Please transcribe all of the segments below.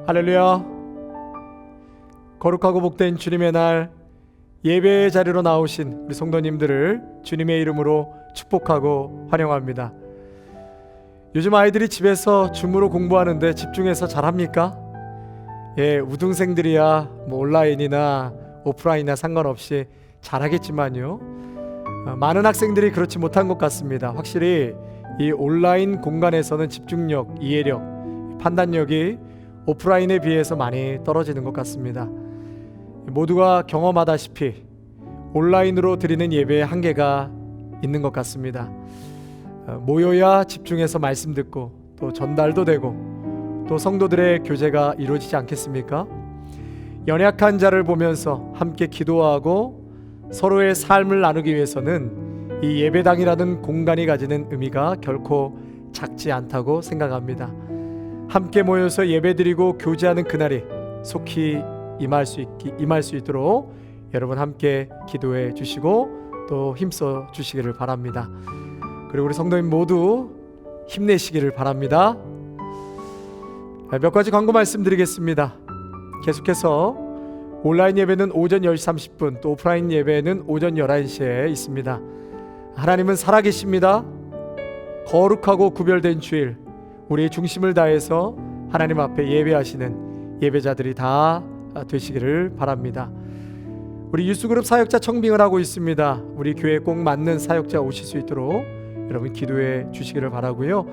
할렐루야. 거룩하고 복된 주님의 날 예배의 자리로 나오신 우리 성도님들을 주님의 이름으로 축복하고 환영합니다. 요즘 아이들이 집에서 줌으로 공부하는데 집중해서 잘합니까? 우등생들이야 온라인이나 오프라인이나 상관없이 잘하겠지만요, 많은 학생들이 그렇지 못한 것 같습니다. 확실히 이 온라인 공간에서는 집중력, 이해력, 판단력이 오프라인에 비해서 많이 떨어지는 것 같습니다. 모두가 경험하다시피 온라인으로 드리는 예배의 한계가 있는 것 같습니다. 모여야 집중해서 말씀 듣고 또 전달도 되고 또 성도들의 교제가 이루어지지 않겠습니까? 연약한 자를 보면서 함께 기도하고 서로의 삶을 나누기 위해서는 이 예배당이라는 공간이 가지는 의미가 결코 작지 않다고 생각합니다. 함께 모여서 예배드리고 교제하는 그날이 속히 임할 수 있도록 여러분 함께 기도해 주시고 또 힘써 주시기를 바랍니다. 그리고 우리 성도님 모두 힘내시기를 바랍니다. 몇 가지 광고 말씀드리겠습니다. 계속해서 온라인 예배는 오전 10시 30분, 또 오프라인 예배는 오전 11시에 있습니다. 하나님은 살아계십니다. 거룩하고 구별된 주일, 우리의 중심을 다해서 하나님 앞에 예배하시는 예배자들이 다 되시기를 바랍니다. 우리 유스그룹 사역자 청빙을 하고 있습니다. 우리 교회에 꼭 맞는 사역자 오실 수 있도록 여러분 기도해 주시기를 바라고요.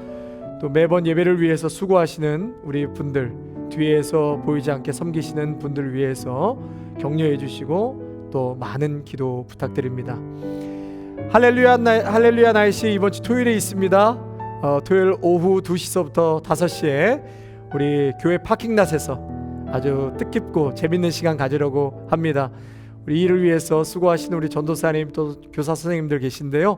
또 매번 예배를 위해서 수고하시는 우리 분들, 뒤에서 보이지 않게 섬기시는 분들을 위해서 격려해 주시고 또 많은 기도 부탁드립니다. 할렐루야 날씨 이번 주 토요일에 있습니다. 토요일 오후 2시서부터 5시에 우리 교회 파킹랏에서 아주 뜻깊고 재밌는 시간 가지려고 합니다. 우리 일을 위해서 수고하시는 우리 전도사님 또 교사 선생님들 계신데요,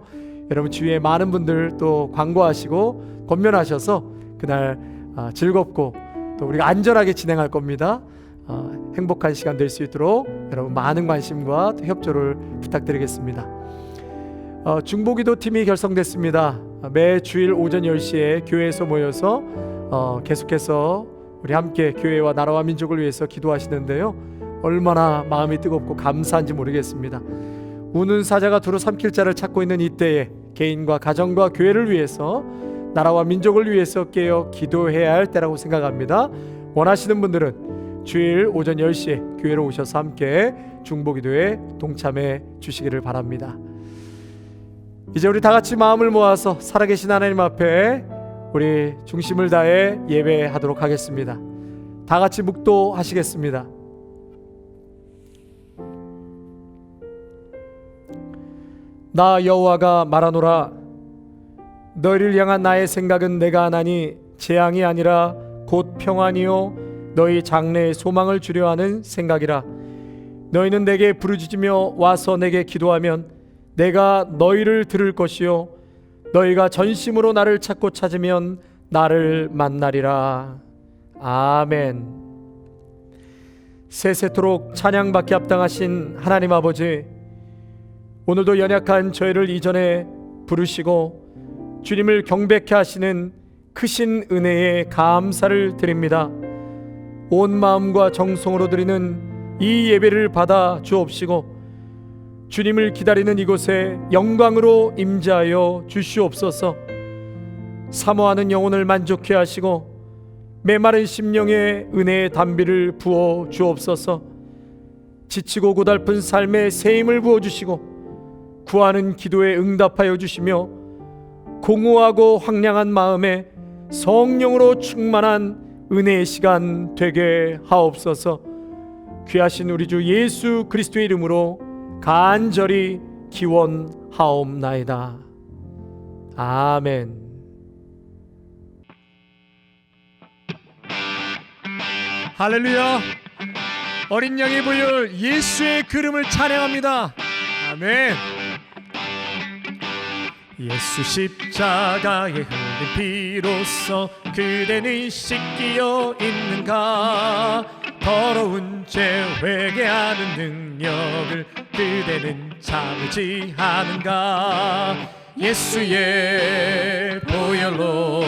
여러분 주위에 많은 분들 또 광고하시고 권면하셔서 그날 즐겁고 또 우리가 안전하게 진행할 겁니다. 행복한 시간 될 수 있도록 여러분 많은 관심과 협조를 부탁드리겠습니다. 중보기도 팀이 결성됐습니다. 매 주일 오전 10시에 교회에서 모여서 계속해서 우리 함께 교회와 나라와 민족을 위해서 기도하시는데요, 얼마나 마음이 뜨겁고 감사한지 모르겠습니다. 우는 사자가 두루 삼킬 자를 찾고 있는 이때에 개인과 가정과 교회를 위해서 나라와 민족을 위해서 깨어 기도해야 할 때라고 생각합니다. 원하시는 분들은 주일 오전 10시에 교회로 오셔서 함께 중보기도에 동참해 주시기를 바랍니다. 이제 우리 다 같이 마음을 모아서 살아계신 하나님 앞에 우리 중심을 다해 예배하도록 하겠습니다. 다 같이 묵도하시겠습니다. 나 여호와가 말하노라. 너희를 향한 나의 생각은 내가 하나니 재앙이 아니라 곧 평안이요 너희 장래의 소망을 주려 하는 생각이라. 너희는 내게 부르짖으며 와서 내게 기도하면 내가 너희를 들을 것이요 너희가 전심으로 나를 찾고 찾으면 나를 만나리라. 아멘. 세세토록 찬양받기 합당하신 하나님 아버지, 오늘도 연약한 저희를 이전에 부르시고 주님을 경배케 하시는 크신 은혜에 감사를 드립니다. 온 마음과 정성으로 드리는 이 예배를 받아 주옵시고 주님을 기다리는 이곳에 영광으로 임재하여 주시옵소서. 사모하는 영혼을 만족케 하시고 메마른 심령에 은혜의 담비를 부어 주옵소서. 지치고 고달픈 삶에 새 힘을 부어 주시고 구하는 기도에 응답하여 주시며 공허하고 황량한 마음에 성령으로 충만한 은혜의 시간 되게 하옵소서. 귀하신 우리 주 예수 그리스도의 이름으로 간절히 기원하옵나이다. 아멘. 할렐루야. 어린 양의 보혈 예수의 그름을 찬양합니다. 아멘. 예수 십자가에 흘린 피로써 그대는 씻기어 있는가. 더러운 죄 회개하는 능력을 그대는 참지 않은가. 예수의 보혈로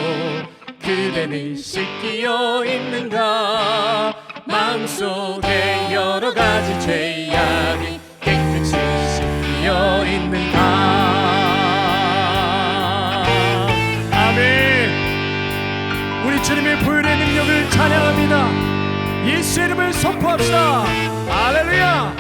그대 그대는 씻기어 있는가? 마음속에 여러 가지 죄악이 깨끗이 씻기어 있는가? 아멘. 우리 주님의 보혈의 능력을 찬양합니다. 예수 이름을 선포합시다. 할렐루야.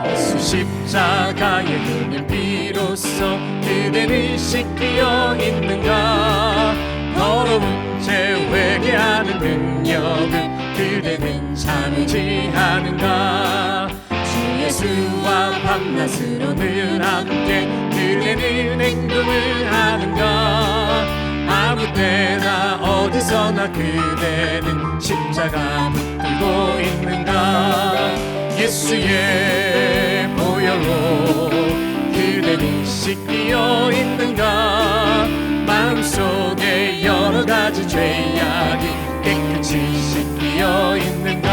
예수 십자가의 은혜 비로소 그대는 씻기어 있는가? 더러운 죄 회개하는 능력을 그대는 참지 않은가? 주 예수와 밤낮으로 늘 함께 그대는 행동을 하는가? 아무 때나 어디서나 그대는 십자가 붙들고 있는가? 예수의 보혈로 그대는 씻기어 있는가? 마음속에 여러 가지 죄악이 깨끗이 씻기어 있는가?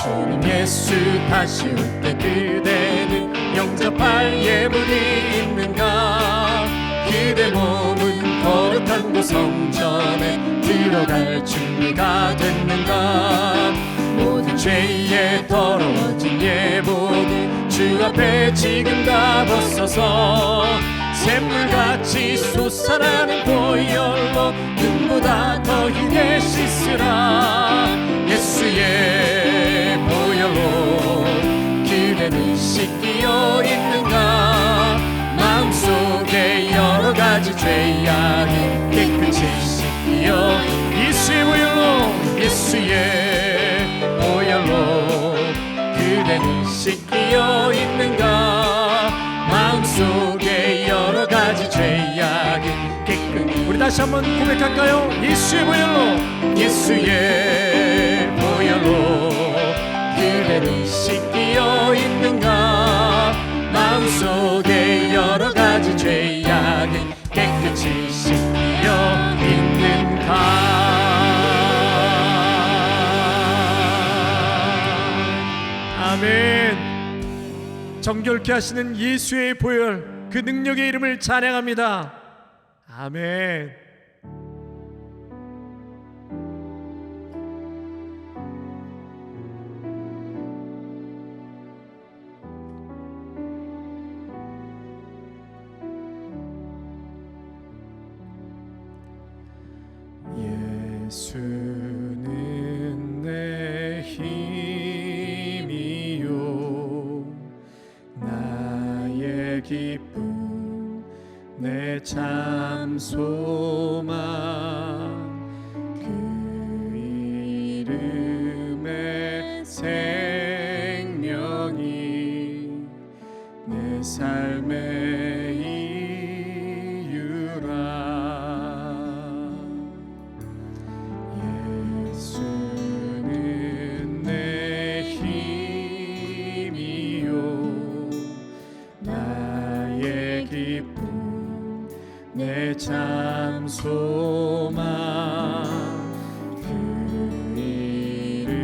주님 예수 다시 올 때 그대는 영접할 예물이 있는가? 그대 몸은 거룩한 곳 성전에 들어갈 준비가 됐는가? 모든 죄에 더러워진 예복을 주 앞에 지금 다 벗어서 샘물같이 솟아나는 보혈로 눈보다 더 희게 씻으라. 예수의 보혈로 그대는 씻기어 있는가? 마음속에 여러 가지 죄악이 깨끗이 씻기어 예수의 보혈로 예수의 보혈로 그대는 씻기어 있는가? 마음속에 여러 가지 죄악이 깨끗이 우리 다시 한번 고백할까요? 예수의 보혈로 예수의 보혈로 그대는 씻기어 있는가? 마음속에 여러 가지 죄악이 깨끗이 씻기어 있는가? 아멘. 정결케 하시는 예수의 보혈, 그 능력의 이름을 찬양합니다. 아멘. 예수는 내 힘이요 나의 기쁨 내 참 소망 그 이름의 생명이 내 삶의 이유라. 예수는 내 힘이요 나의 기쁨 내 참 소망 그 이름의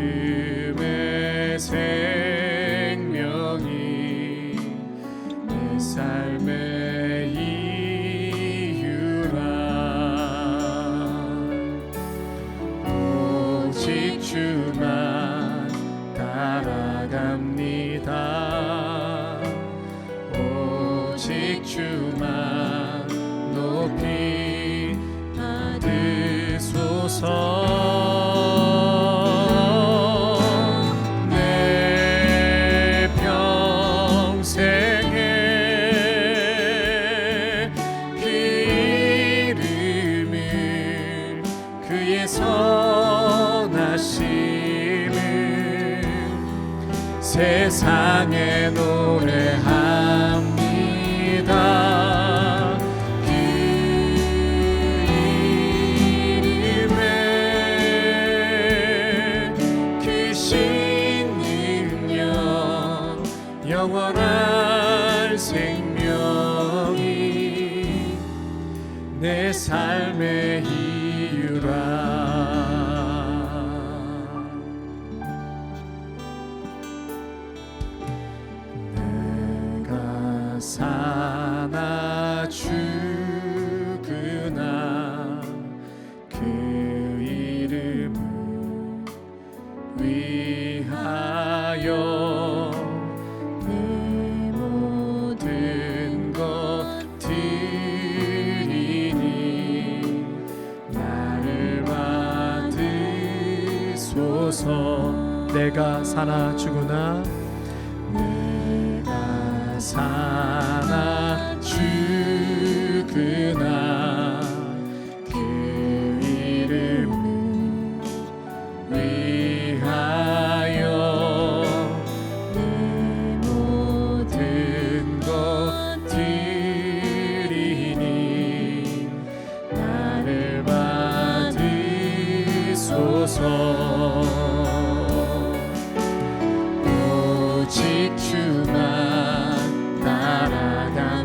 생명이 내 삶의 이유라. 오직 주만 따라갑니다. 오직 주만 높이 받으소서. 내 평생에 그 이름을 그의 선하심을 세상에 노래합니다. 그 이름에 그 신능력 영원한 생명이 내 삶의 이유라. 주소서. 내가 사나 죽으나 내가 사나 죽으나 그 이름을 위하여 내 모든 것 드리니 나를 받으소서. 오직 주만 따라갑니다.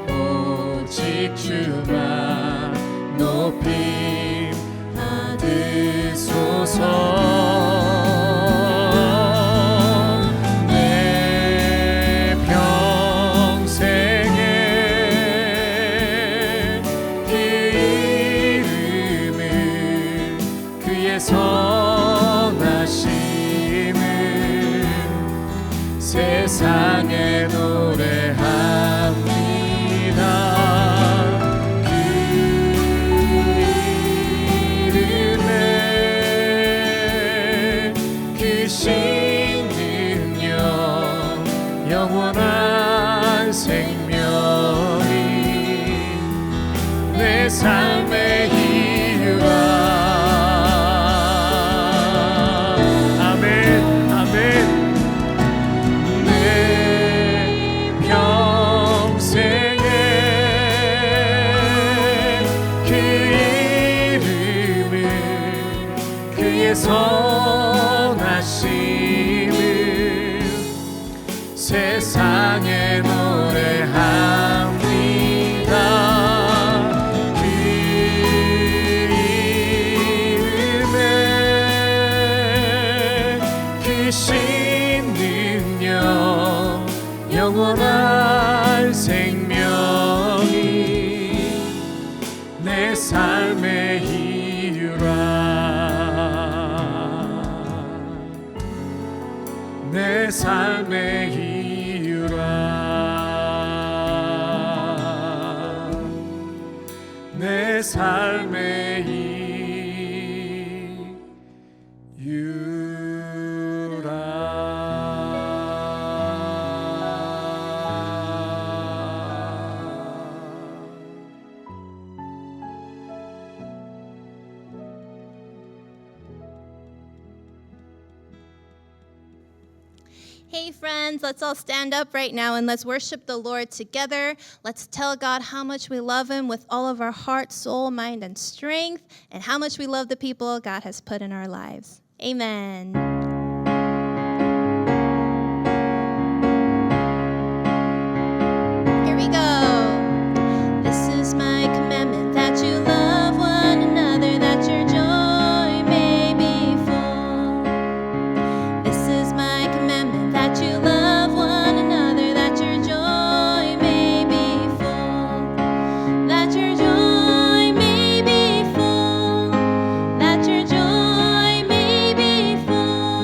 오직 주만 높임 받으소서. 내 평생에 그 이름을 그의 선하심을 세상에 노래합니다. 그 이름에 그 신능력 영원한 생명이 내 삶의 이유라. 아멘 아멘. 내 평생에 그 이름을 그의 선하심을 세상에 노래합니다. 그 이름에 그 신능력 영원한 생명이 내 삶의 이유라. 내 삶의 이유라. 내 삶의 이유라. Hey friends, let's all stand up right now and let's worship the Lord together. Let's tell God how much we love Him with all of our heart, soul, mind, and strength, and how much we love the people God has put in our lives. Amen. Here we go. This is my commandment, that you love one another, that your joy may be full. This is my commandment, that you love one another, that your joy may be full. That your joy may be full. That your joy may be full.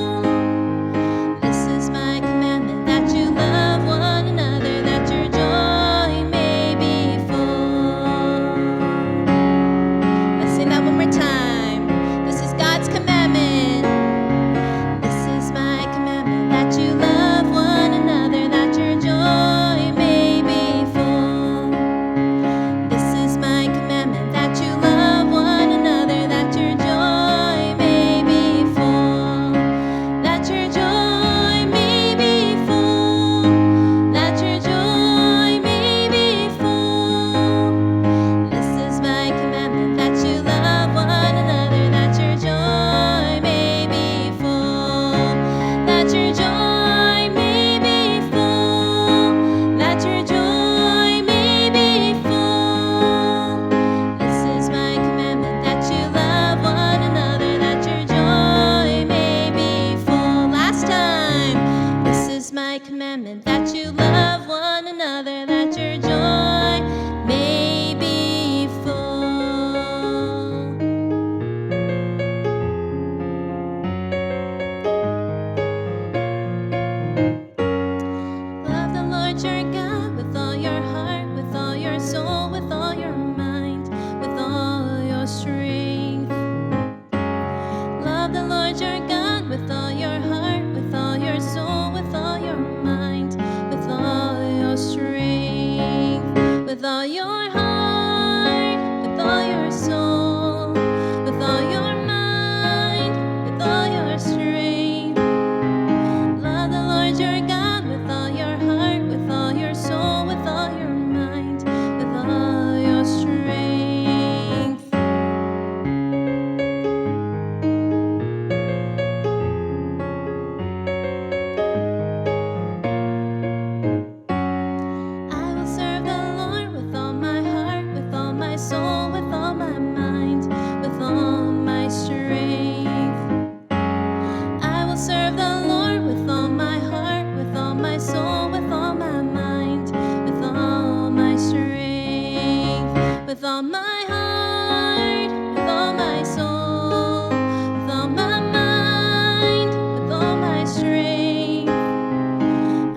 with all my heart, with all my soul, with all my mind, with all my strength.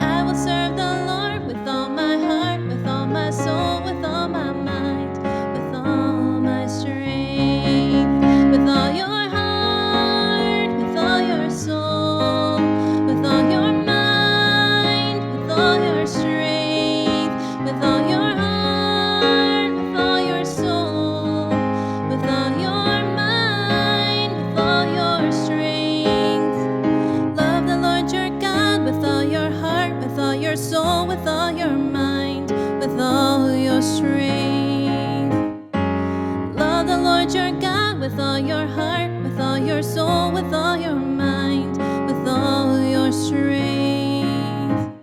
I will serve the Lord with all my heart, with all my soul, with all my mind, with all my strength. With all your heart, with all your soul, with all your mind, with all your strength. With all your heart, with all your soul, with all your mind, with all your strength. Love the Lord your God with all your heart, with all your soul, with all your mind, with all your strength. Love the Lord your God with all your heart, with all your soul, with all your mind, with all your strength.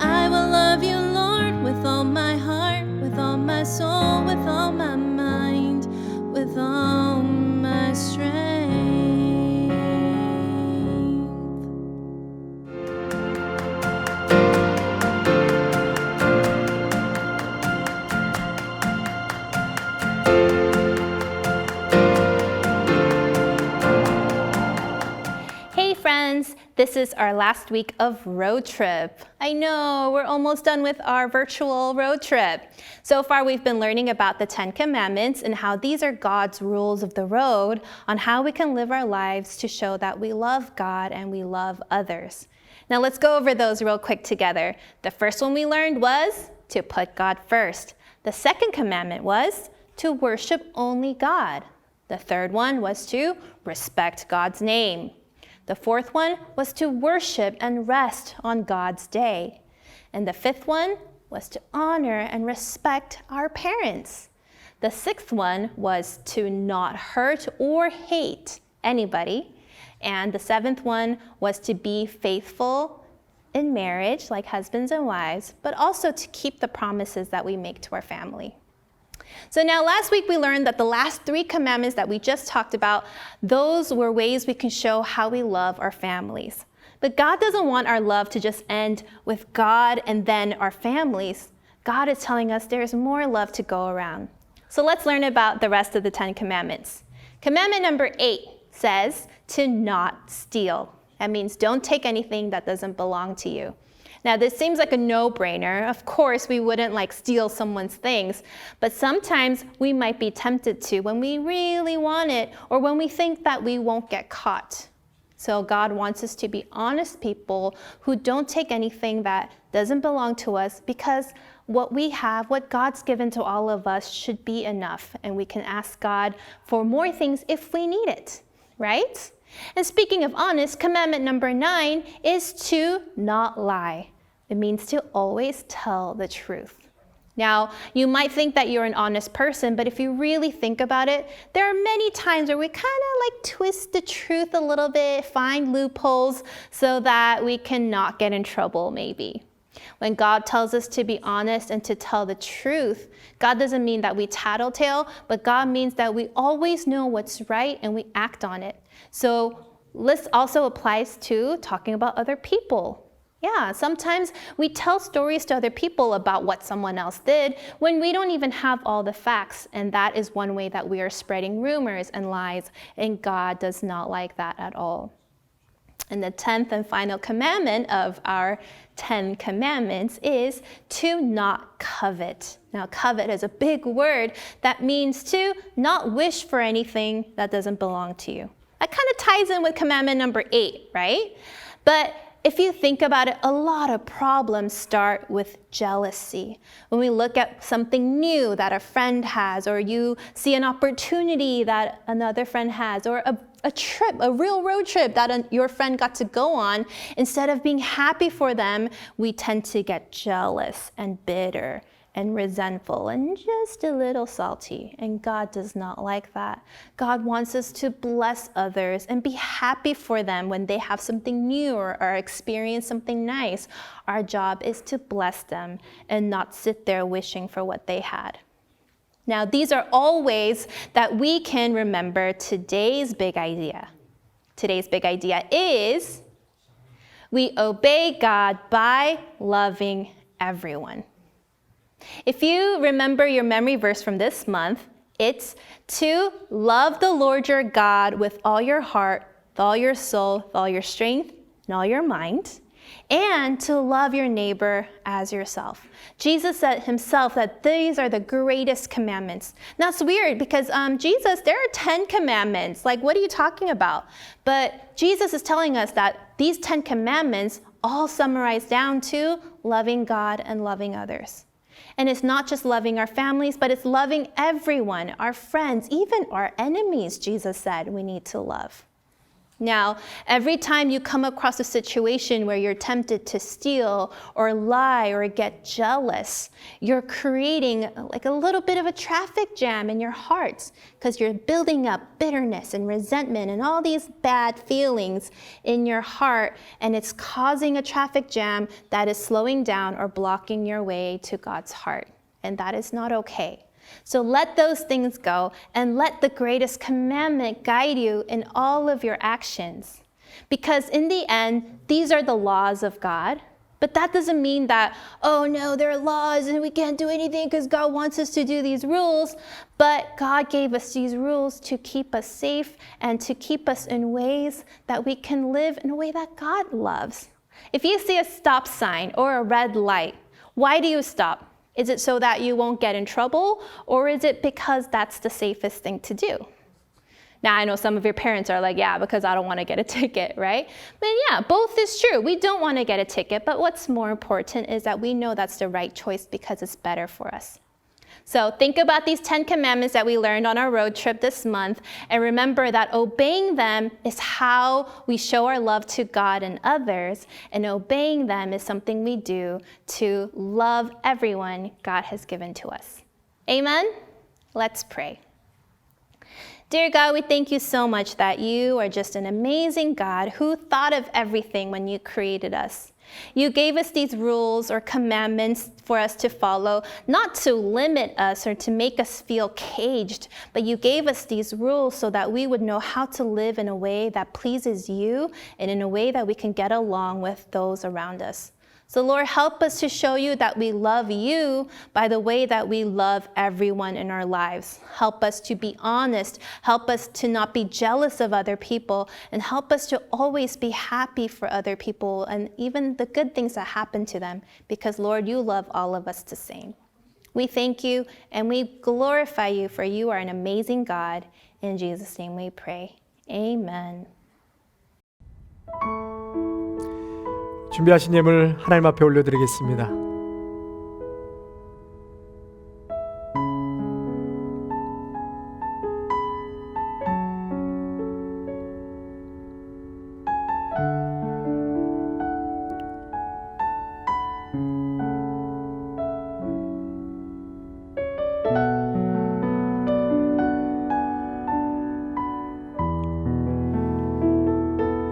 I will love you, Lord, with all my heart, with all my soul, with all my mind, with all my strength. Hey friends, this is our last week of road trip. I know, we're almost done with our virtual road trip. So far we've been learning about the 10 Commandments and how these are God's rules of the road on how we can live our lives to show that we love God and we love others. Now let's go over those real quick together. The first one we learned was to put God first. The second commandment was to worship only God. The third one was to respect God's name. The fourth one was to worship and rest on God's day. And the fifth one was to honor and respect our parents. The sixth one was to not hurt or hate anybody. And the seventh one was to be faithful in marriage, like husbands and wives, but also to keep the promises that we make to our family. So now last week we learned that the last 3 commandments that we just talked about, those were ways we can show how we love our families. But God doesn't want our love to just end with God and then our families. God is telling us there's more love to go around. So let's learn about the rest of the 10 commandments. Commandment number 8 says to not steal. That means don't take anything that doesn't belong to you. Now, this seems like a no-brainer. Of course, we wouldn't steal someone's things, but sometimes we might be tempted to when we really want it or when we think that we won't get caught. So God wants us to be honest people who don't take anything that doesn't belong to us, because what we have, what God's given to all of us, should be enough, and we can ask God for more things if we need it, right? And speaking of honest, commandment number 9 is to not lie. It means to always tell the truth. Now, you might think that you're an honest person, but if you really think about it, there are many times where we kind of twist the truth a little bit, find loopholes so that we cannot get in trouble maybe. When God tells us to be honest and to tell the truth, God doesn't mean that we tattletale, but God means that we always know what's right and we act on it. So this also applies to talking about other people. Yeah, sometimes we tell stories to other people about what someone else did when we don't even have all the facts, and that is one way that we are spreading rumors and lies, and God does not like that at all. And the 10th and final commandment of our 10 commandments is to not covet. Now, covet is a big word that means to not wish for anything that doesn't belong to you. That kind of ties in with commandment number 8, right? But if you think about it, a lot of problems start with jealousy. When we look at something new that a friend has, or you see an opportunity that another friend has, or a trip, a real road trip that your friend got to go on, instead of being happy for them, we tend to get jealous and bitter and resentful and just a little salty. And God does not like that. God wants us to bless others and be happy for them when they have something new or experience something nice. Our job is to bless them and not sit there wishing for what they had. Now, these are all ways that we can remember today's big idea. Today's big idea is we obey God by loving everyone. If you remember your memory verse from this month, it's to love the Lord your God with all your heart, with all your soul, with all your strength, and all your mind, and to love your neighbor as yourself. Jesus said himself that these are the greatest commandments. Now it's weird because Jesus, there are 10 commandments. Like, what are you talking about? But Jesus is telling us that these 10 commandments all summarize down to loving God and loving others. And it's not just loving our families, but it's loving everyone, our friends, even our enemies, Jesus said we need to love. Now, every time you come across a situation where you're tempted to steal or lie or get jealous, you're creating like a little bit of a traffic jam in your hearts because you're building up bitterness and resentment and all these bad feelings in your heart, and it's causing a traffic jam that is slowing down or blocking your way to God's heart, and that is not okay. So let those things go and let the greatest commandment guide you in all of your actions. Because in the end, these are the laws of God. But that doesn't mean that, oh no, there are laws and we can't do anything because God wants us to do these rules. But God gave us these rules to keep us safe and to keep us in ways that we can live in a way that God loves. If you see a stop sign or a red light, why do you stop? Is it so that you won't get in trouble, or is it because that's the safest thing to do? Now, I know some of your parents are like, yeah, because I don't want to get a ticket, right? But yeah, both is true. We don't want to get a ticket, but what's more important is that we know that's the right choice because it's better for us. So think about these 10 commandments that we learned on our road trip this month, and remember that obeying them is how we show our love to God and others, and obeying them is something we do to love everyone God has given to us. Amen? Let's pray. Dear God, we thank you so much that you are just an amazing God who thought of everything when you created us. You gave us these rules or commandments for us to follow, not to limit us or to make us feel caged, but you gave us these rules so that we would know how to live in a way that pleases you and in a way that we can get along with those around us. So Lord, help us to show you that we love you by the way that we love everyone in our lives. Help us to be honest. Help us to not be jealous of other people, and help us to always be happy for other people and even the good things that happen to them, because Lord, you love all of us the same. We thank you and we glorify you, for you are an amazing God. In Jesus' name we pray. Amen. 준비하신 예물 하나님 앞에 올려드리겠습니다.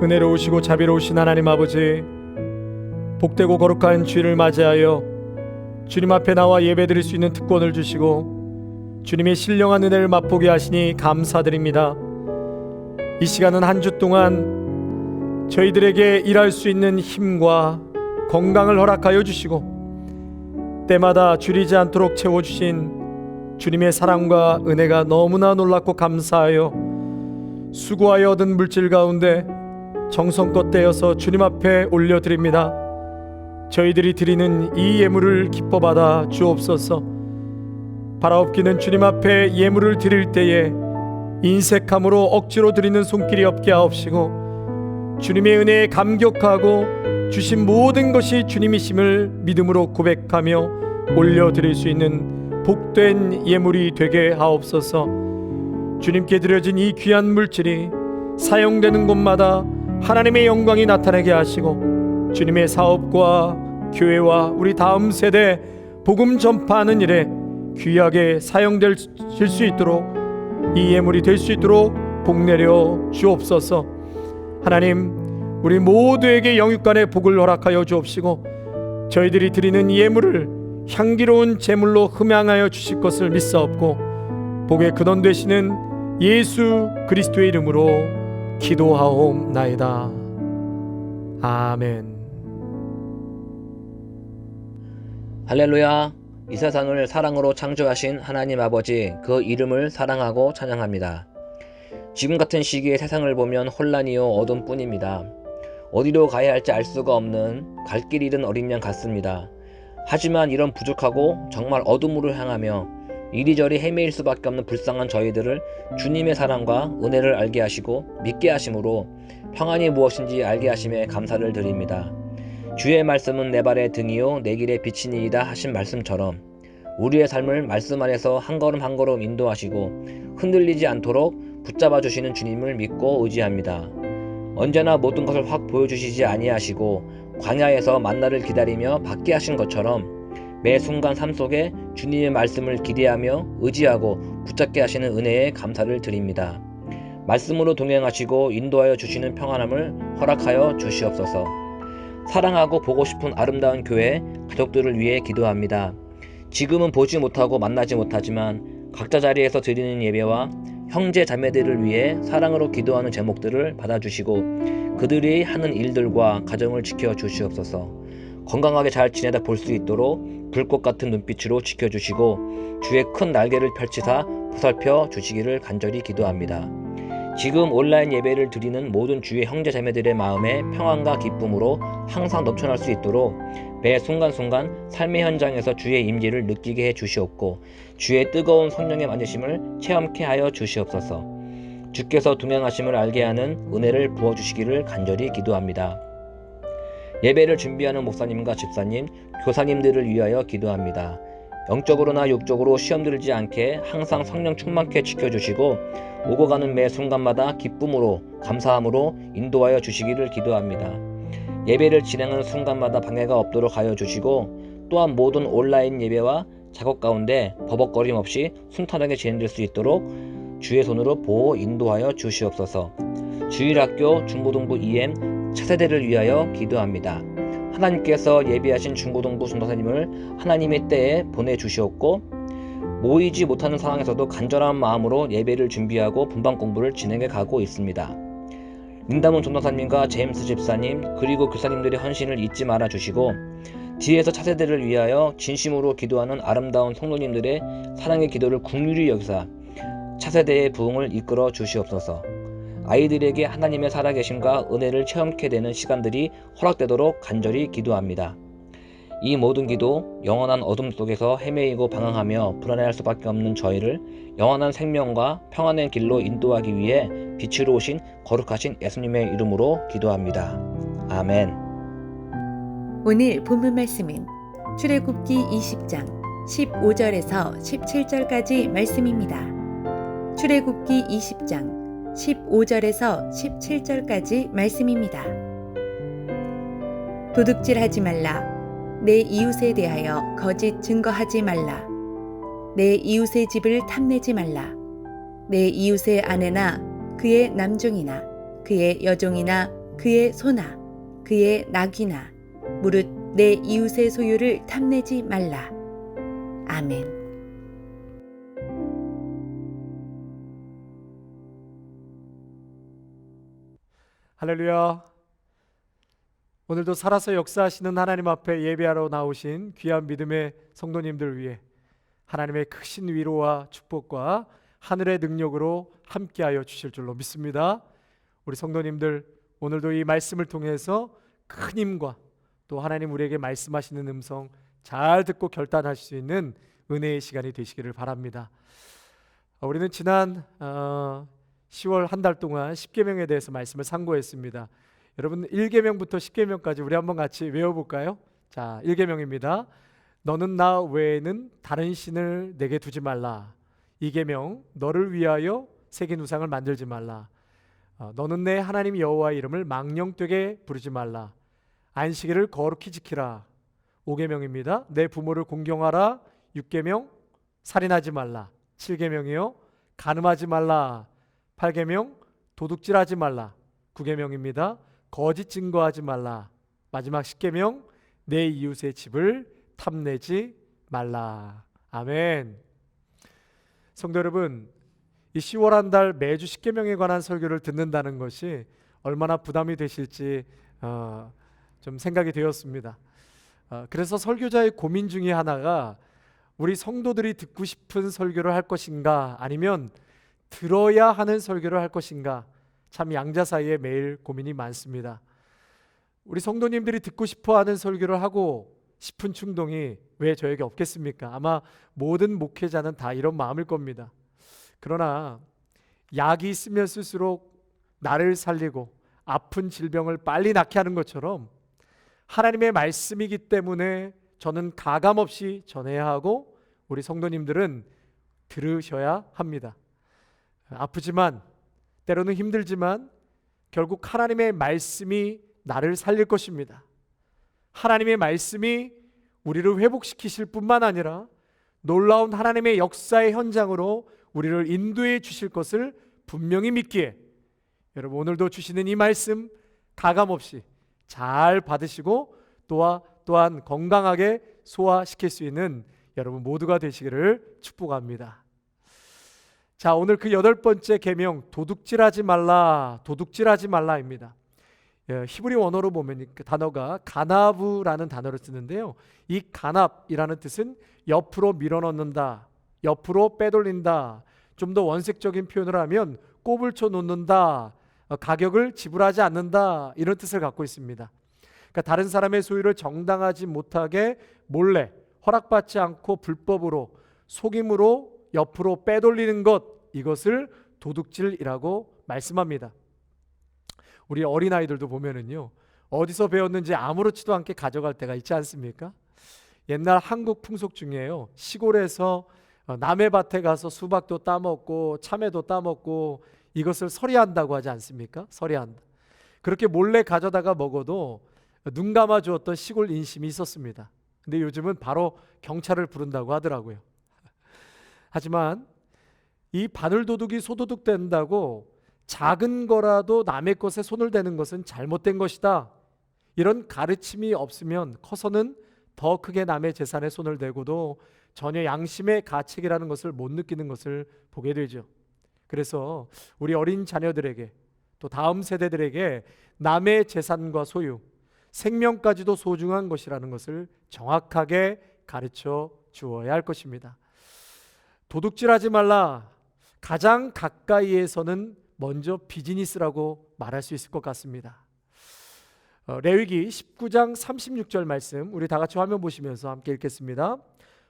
은혜로우시고 자비로우신 하나님 아버지, 복되고 거룩한 주일을 맞이하여 주님 앞에 나와 예배드릴 수 있는 특권을 주시고 주님의 신령한 은혜를 맛보게 하시니 감사드립니다. 이 시간은 한 주 동안 저희들에게 일할 수 있는 힘과 건강을 허락하여 주시고 때마다 줄이지 않도록 채워주신 주님의 사랑과 은혜가 너무나 놀랍고 감사하여 수고하여 얻은 물질 가운데 정성껏 떼어서 주님 앞에 올려드립니다. 저희들이 드리는 이 예물을 기뻐 받아 주옵소서. 바라옵기는 주님 앞에 예물을 드릴 때에 인색함으로 억지로 드리는 손길이 없게 하옵시고, 주님의 은혜에 감격하고 주신 모든 것이 주님이심을 믿음으로 고백하며 올려드릴 수 있는 복된 예물이 되게 하옵소서. 주님께 드려진 이 귀한 물질이 사용되는 곳마다 하나님의 영광이 나타나게 하시고 주님의 사업과 교회와 우리 다음 세대 복음 전파하는 일에 귀하게 사용될 수 있도록, 이 예물이 될 수 있도록 복내려 주옵소서. 하나님, 우리 모두에게 영육간의 복을 허락하여 주옵시고 저희들이 드리는 이 예물을 향기로운 제물로 흠양하여 주실 것을 믿사옵고 복의 근원 되시는 예수 그리스도의 이름으로 기도하옵나이다. 아멘. 할렐루야. 이 세상을 사랑으로 창조하신 하나님 아버지, 그 이름을 사랑하고 찬양합니다. 지금 같은 시기에 세상을 보면 혼란이요 어둠뿐입니다. 어디로 가야 할지 알 수가 없는 갈 길 잃은 어린 양 같습니다. 하지만 이런 부족하고 정말 어둠으로 향하며 이리저리 헤매일 수밖에 없는 불쌍한 저희들을 주님의 사랑과 은혜를 알게 하시고 믿게 하심으로 평안이 무엇인지 알게 하심에 감사를 드립니다. 주의 말씀은 내 발의 등이요 내 길의 빛이니이다 하신 말씀처럼 우리의 삶을 말씀 안에서 한 걸음 한 걸음 인도하시고 흔들리지 않도록 붙잡아 주시는 주님을 믿고 의지합니다. 언제나 모든 것을 확 보여주시지 아니하시고 광야에서 만나를 기다리며 받게 하신 것처럼 매 순간 삶 속에 주님의 말씀을 기대하며 의지하고 붙잡게 하시는 은혜에 감사를 드립니다. 말씀으로 동행하시고 인도하여 주시는 평안함을 허락하여 주시옵소서. 사랑하고 보고 싶은 아름다운 교회 가족들을 위해 기도합니다. 지금은 보지 못하고 만나지 못하지만 각자 자리에서 드리는 예배와 형제 자매들을 위해 사랑으로 기도하는 제목들을 받아주시고 그들이 하는 일들과 가정을 지켜주시옵소서. 건강하게 잘 지내다 볼 수 있도록 불꽃 같은 눈빛으로 지켜주시고 주의 큰 날개를 펼치사 보살펴 주시기를 간절히 기도합니다. 지금 온라인 예배를 드리는 모든 주의 형제 자매들의 마음에 평안과 기쁨으로 항상 넘쳐날 수 있도록 매 순간순간 삶의 현장에서 주의 임재를 느끼게 해 주시옵고 주의 뜨거운 성령의 만지심을 체험케 하여 주시옵소서. 주께서 동행하심을 알게 하는 은혜를 부어주시기를 간절히 기도합니다. 예배를 준비하는 목사님과 집사님, 교사님들을 위하여 기도합니다. 영적으로나 육적으로 시험 들지 않게 항상 성령 충만케 지켜주시고 오고 가는 매 순간마다 기쁨으로 감사함으로 인도하여 주시기를 기도합니다. 예배를 진행하는 순간마다 방해가 없도록 하여 주시고 또한 모든 온라인 예배와 작업 가운데 버벅거림 없이 순탄하게 진행될 수 있도록 주의 손으로 보호 인도하여 주시옵소서. 주일학교 중고등부 EM 차세대를 위하여 기도합니다. 하나님께서 예비하신 중고등부 전도사님을 하나님의 때에 보내주시옵고 모이지 못하는 상황에서도 간절한 마음으로 예배를 준비하고 분방 공부를 진행해 가고 있습니다. 린다문 전도사님과 제임스 집사님 그리고 교사님들의 헌신을 잊지 말아 주시고 뒤에서 차세대를 위하여 진심으로 기도하는 아름다운 성도님들의 사랑의 기도를 긍휼히 여기사 차세대의 부흥을 이끌어 주시옵소서. 아이들에게 하나님의 살아계심과 은혜를 체험케 되는 시간들이 허락되도록 간절히 기도합니다. 이 모든 기도 영원한 어둠 속에서 헤매이고 방황하며 불안해할 수밖에 없는 저희를 영원한 생명과 평안의 길로 인도하기 위해 빛으로 오신 거룩하신 예수님의 이름으로 기도합니다. 아멘. 오늘 본문 말씀은 출애굽기 20장 15절에서 17절까지 말씀입니다. 출애굽기 20장 15절에서 17절까지 말씀입니다. 도둑질하지 말라. 내 이웃에 대하여 거짓 증거하지 말라. 내 이웃의 집을 탐내지 말라. 내 이웃의 아내나 그의 남종이나 그의 여종이나 그의 소나 그의 낙이나 무릇 내 이웃의 소유를 탐내지 말라. 아멘. 할렐루야. 오늘도 살아서 역사하시는 하나님 앞에 예배하러 나오신 귀한 믿음의 성도님들 위해 하나님의 크신 위로와 축복과 하늘의 능력으로 함께하여 주실 줄로 믿습니다. 우리 성도님들 오늘도 이 말씀을 통해서 큰 힘과 또 하나님 우리에게 말씀하시는 음성 잘 듣고 결단하실 수 있는 은혜의 시간이 되시기를 바랍니다. 우리는 지난 10월 한 달 동안 10계명에 대해서 말씀을 상고했습니다. 여러분 1계명부터 10계명까지 우리 한번 같이 외워볼까요? 자, 1계명입니다. 너는 나 외에는 다른 신을 내게 두지 말라. 2계명, 너를 위하여 새긴 우상을 만들지 말라. 너는 내 하나님 여호와의 이름을 망령되게 부르지 말라. 안식일을 거룩히 지키라. 5계명입니다. 내 부모를 공경하라. 6계명, 살인하지 말라. 7계명이요, 간음하지 말라. 8계명, 도둑질하지 말라. 9계명입니다. 거짓 증거하지 말라. 마지막 10계명, 내 이웃의 집을 탐내지 말라. 아멘. 성도 여러분, 이 10월 한 달 매주 10계명에 관한 설교를 듣는다는 것이 얼마나 부담이 되실지 좀 생각이 되었습니다. 그래서 설교자의 고민 중에 하나가 우리 성도들이 듣고 싶은 설교를 할 것인가, 아니면 들어야 하는 설교를 할 것인가, 참 양자 사이에 매일 고민이 많습니다. 우리 성도님들이 듣고 싶어 하는 설교를 하고 싶은 충동이 왜 저에게 없겠습니까? 아마 모든 목회자는 다 이런 마음일 겁니다. 그러나 약이 있으면 쓸수록 나를 살리고 아픈 질병을 빨리 낫게 하는 것처럼 하나님의 말씀이기 때문에 저는 가감없이 전해야 하고 우리 성도님들은 들으셔야 합니다. 아프지만, 때로는 힘들지만 결국 하나님의 말씀이 나를 살릴 것입니다. 하나님의 말씀이 우리를 회복시키실 뿐만 아니라 놀라운 하나님의 역사의 현장으로 우리를 인도해 주실 것을 분명히 믿기에, 여러분 오늘도 주시는 이 말씀 가감없이 잘 받으시고 또한 건강하게 소화시킬 수 있는 여러분 모두가 되시기를 축복합니다. 자, 오늘 그 8번째 계명, 도둑질하지 말라입니다. 히브리 원어로 보면 그 단어가 가나브라는 단어를 쓰는데요, 이 가납이라는 뜻은 옆으로 밀어넣는다, 옆으로 빼돌린다, 좀 더 원색적인 표현을 하면 꼽을 쳐 놓는다, 가격을 지불하지 않는다, 이런 뜻을 갖고 있습니다. 그러니까 다른 사람의 소유를 정당하지 못하게 몰래 허락받지 않고 불법으로 속임으로 옆으로 빼돌리는 것, 이것을 도둑질이라고 말씀합니다. 우리 어린아이들도 보면은요, 어디서 배웠는지 아무렇지도 않게 가져갈 때가 있지 않습니까? 옛날 한국 풍속 중에요, 시골에서 남의 밭에 가서 수박도 따먹고 참외도 따먹고 이것을 서리한다고 하지 않습니까? 서리한다. 그렇게 몰래 가져다가 먹어도 눈 감아 주었던 시골 인심이 있었습니다. 근데 요즘은 바로 경찰을 부른다고 하더라고요. 하지만 이 바늘도둑이 소도둑 된다고 작은 거라도 남의 것에 손을 대는 것은 잘못된 것이다, 이런 가르침이 없으면 커서는 더 크게 남의 재산에 손을 대고도 전혀 양심의 가책이라는 것을 못 느끼는 것을 보게 되죠. 그래서 우리 어린 자녀들에게, 또 다음 세대들에게 남의 재산과 소유, 생명까지도 소중한 것이라는 것을 정확하게 가르쳐 주어야 할 것입니다. 도둑질하지 말라, 가장 가까이에서는 먼저 비즈니스라고 말할 수 있을 것 같습니다. 레위기 19장 36절 말씀, 우리 다 같이 화면 보시면서 함께 읽겠습니다.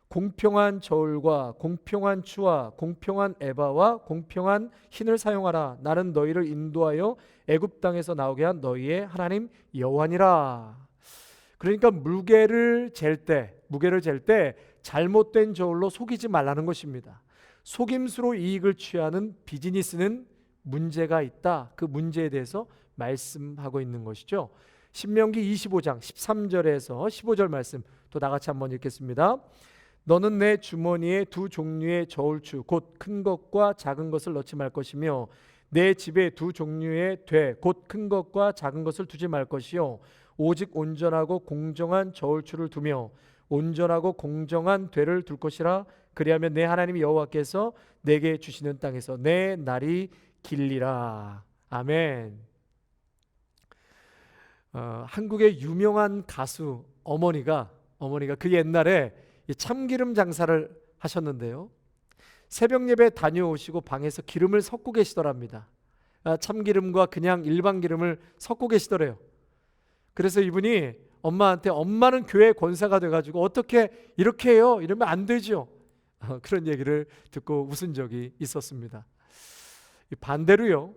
공평한 저울과 공평한 추와 공평한 에바와 공평한 흰을 사용하라. 나는 너희를 인도하여 애굽 땅에서 나오게 한 너희의 하나님 여호와니라. 그러니까 무게를 잴 때 잘못된 저울로 속이지 말라는 것입니다. 속임수로 이익을 취하는 비즈니스는 문제가 있다, 그 문제에 대해서 말씀하고 있는 것이죠. 신명기 25장 13절에서 15절 말씀 또 나같이 한번 읽겠습니다. 너는 내 주머니에 두 종류의 저울추 곧 큰 것과 작은 것을 넣지 말 것이며 내 집에 두 종류의 돼 곧 큰 것과 작은 것을 두지 말 것이요 오직 온전하고 공정한 저울추를 두며 온전하고 공정한 되를 둘 것이라. 그리하면 내 하나님 여호와께서 내게 주시는 땅에서 내 날이 길리라. 아멘. 한국의 유명한 가수 어머니가 그 옛날에 참기름 장사를 하셨는데요, 새벽 예배 다녀오시고 방에서 기름을 섞고 계시더랍니다. 참기름과 그냥 일반 기름을 섞고 계시더래요. 그래서 이분이 엄마한테, 엄마는 교회 권사가 돼가지고 어떻게 이렇게 해요? 이러면 안 되죠. 그런 얘기를 듣고 웃은 적이 있었습니다. 반대로요,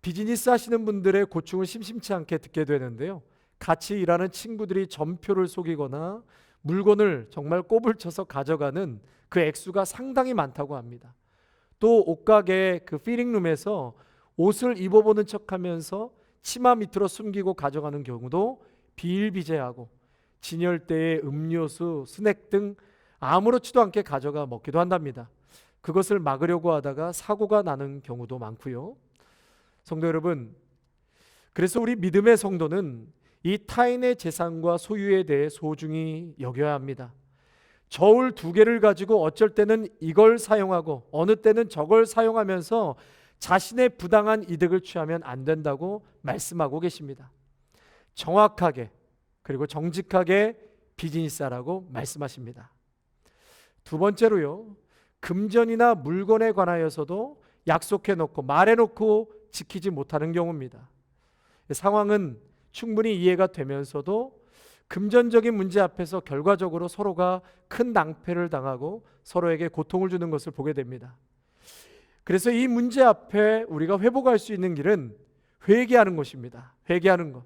비즈니스 하시는 분들의 고충을 심심치 않게 듣게 되는데요, 같이 일하는 친구들이 전표를 속이거나 물건을 정말 꼽을 쳐서 가져가는 그 액수가 상당히 많다고 합니다. 또 옷가게 그 피링룸에서 옷을 입어보는 척하면서 치마 밑으로 숨기고 가져가는 경우도 비일비재하고 진열대에 음료수, 스낵 등 아무렇지도 않게 가져가 먹기도 한답니다. 그것을 막으려고 하다가 사고가 나는 경우도 많고요. 성도 여러분, 그래서 우리 믿음의 성도는 이 타인의 재산과 소유에 대해 소중히 여겨야 합니다. 저울 2개를 가지고 어쩔 때는 이걸 사용하고 어느 때는 저걸 사용하면서 자신의 부당한 이득을 취하면 안 된다고 말씀하고 계십니다. 정확하게 그리고 정직하게 비즈니스하라고 말씀하십니다. 두 번째로요, 금전이나 물건에 관하여서도 약속해 놓고 말해 놓고 지키지 못하는 경우입니다. 상황은 충분히 이해가 되면서도 금전적인 문제 앞에서 결과적으로 서로가 큰 낭패를 당하고 서로에게 고통을 주는 것을 보게 됩니다. 그래서 이 문제 앞에 우리가 회복할 수 있는 길은 회개하는 것입니다. 회개하는 것.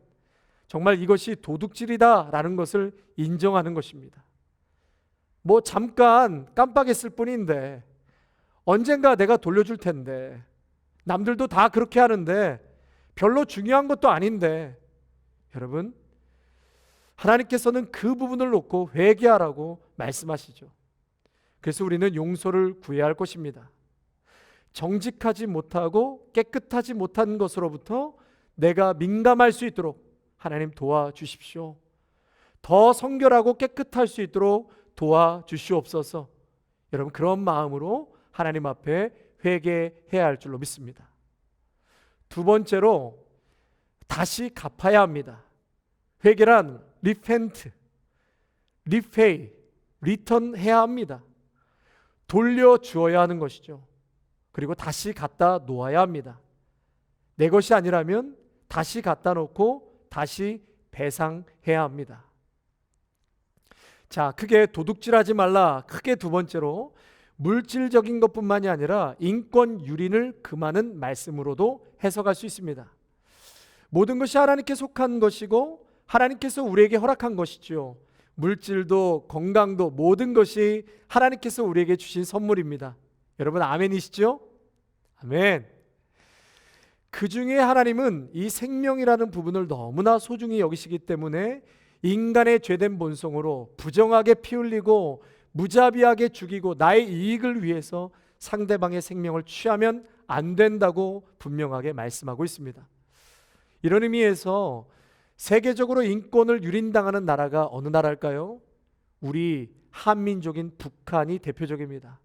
정말 이것이 도둑질이다라는 것을 인정하는 것입니다. 뭐 잠깐 깜빡했을 뿐인데 언젠가 내가 돌려줄 텐데, 남들도 다 그렇게 하는데 별로 중요한 것도 아닌데, 여러분, 하나님께서는 그 부분을 놓고 회개하라고 말씀하시죠. 그래서 우리는 용서를 구해야 할 것입니다. 정직하지 못하고 깨끗하지 못한 것으로부터 내가 민감할 수 있도록 하나님 도와주십시오. 더 성결하고 깨끗할 수 있도록 도와주시옵소서. 여러분, 그런 마음으로 하나님 앞에 회개해야 할 줄로 믿습니다. 두 번째로, 다시 갚아야 합니다. 회개란 repent, repay, return해야 합니다. 돌려주어야 하는 것이죠. 그리고 다시 갖다 놓아야 합니다. 내 것이 아니라면 다시 갖다 놓고 다시 배상해야 합니다. 자, 크게 도둑질하지 말라. 크게 두 번째로, 물질적인 것뿐만이 아니라 인권 유린을 금하는 말씀으로도 해석할 수 있습니다. 모든 것이 하나님께 속한 것이고 하나님께서 우리에게 허락한 것이죠. 물질도 건강도 모든 것이 하나님께서 우리에게 주신 선물입니다. 여러분, 아멘이시죠? 아멘. 그 중에 하나님은 이 생명이라는 부분을 너무나 소중히 여기시기 때문에 인간의 죄된 본성으로 부정하게 피 흘리고 무자비하게 죽이고 나의 이익을 위해서 상대방의 생명을 취하면 안 된다고 분명하게 말씀하고 있습니다. 이런 의미에서 세계적으로 인권을 유린당하는 나라가 어느 나라일까요? 우리 한민족인 북한이 대표적입니다.